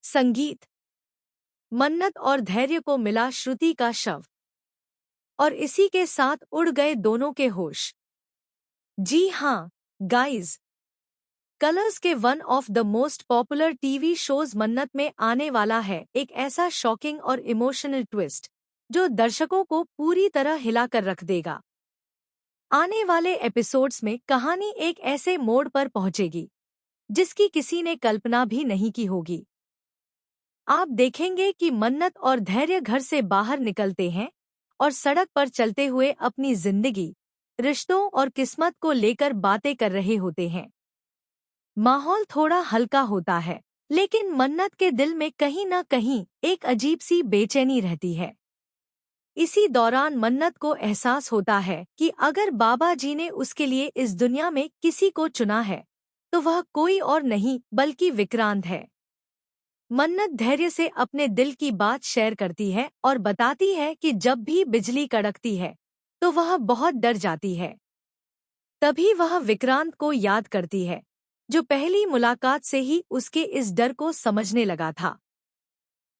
संगीत। मन्नत और धैर्य को मिला श्रुति का शव, और इसी के साथ उड़ गए दोनों के होश। जी हाँ गाइज, कलर्स के one of the most popular TV shows मन्नत में आने वाला है एक ऐसा शॉकिंग और इमोशनल ट्विस्ट जो दर्शकों को पूरी तरह हिलाकर रख देगा। आने वाले एपिसोड्स में कहानी एक ऐसे मोड़ पर पहुंचेगी जिसकी किसी ने कल्पना भी नहीं की होगी। आप देखेंगे कि मन्नत और धैर्य घर से बाहर निकलते हैं और सड़क पर चलते हुए अपनी जिंदगी, रिश्तों और किस्मत को लेकर बातें कर रहे होते हैं। माहौल थोड़ा हल्का होता है, लेकिन मन्नत के दिल में कहीं न कहीं एक अजीब सी बेचैनी रहती है। इसी दौरान मन्नत को एहसास होता है कि अगर बाबा जी ने उसके लिए इस दुनिया में किसी को चुना है, तो वह कोई और नहीं बल्कि विक्रांत है। मन्नत धैर्य से अपने दिल की बात शेयर करती है और बताती है कि जब भी बिजली कड़कती है तो वह बहुत डर जाती है। तभी वह विक्रांत को याद करती है, जो पहली मुलाकात से ही उसके इस डर को समझने लगा था।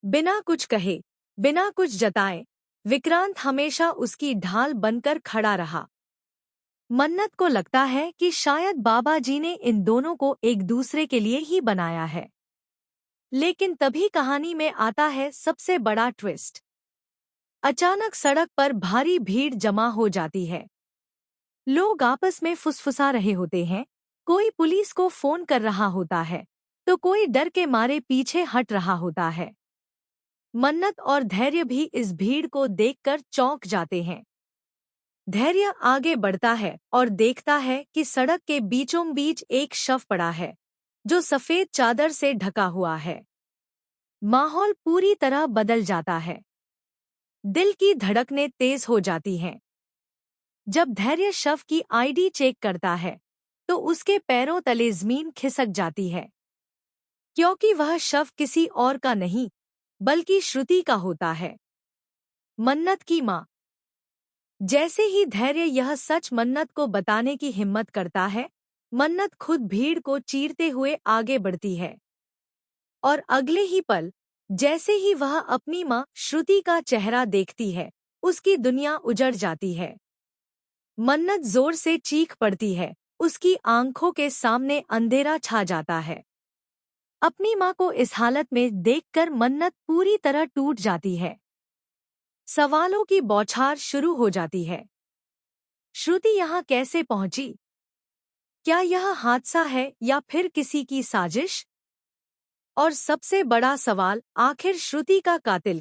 बिना कुछ कहे, बिना कुछ जताए, विक्रांत हमेशा उसकी ढाल बनकर खड़ा रहा। मन्नत को लगता है कि शायद बाबा जी ने इन दोनों को एक दूसरे के लिए ही बनाया है। लेकिन तभी कहानी में आता है सबसे बड़ा ट्विस्ट। अचानक सड़क पर भारी भीड़ जमा हो जाती है। लोग आपस में फुसफुसा रहे होते हैं, कोई पुलिस को फोन कर रहा होता है, तो कोई डर के मारे पीछे हट रहा होता है। मन्नत और धैर्य भी इस भीड़ को देखकर चौंक जाते हैं। धैर्य आगे बढ़ता है और देखता है कि सड़क के बीचों बीच एक शव पड़ा है, जो सफेद चादर से ढका हुआ है। माहौल पूरी तरह बदल जाता है। दिल की धड़कनें तेज हो जाती हैं। जब धैर्य शव की आईडी चेक करता है, तो उसके पैरों तले जमीन खिसक जाती है, क्योंकि वह शव किसी और का नहीं, बल्कि श्रुति का होता है, मन्नत की माँ। जैसे ही धैर्य यह सच मन्नत को बताने की हिम्मत करता है, मन्नत खुद भीड़ को चीरते हुए आगे बढ़ती है। और अगले ही पल, जैसे ही वह अपनी माँ श्रुति का चेहरा देखती है, उसकी दुनिया उजड़ जाती है। मन्नत जोर से चीख पड़ती है, उसकी आंखों के सामने अंधेरा छा जाता है। अपनी माँ को इस हालत में देखकर मन्नत पूरी तरह टूट जाती है। सवालों की बौछार शुरू हो जाती है। श्रुति यहाँ कैसे पहुंची? क्या यह हादसा है या फिर किसी की साजिश? और सबसे बड़ा सवाल, आखिर श्रुति का कातिल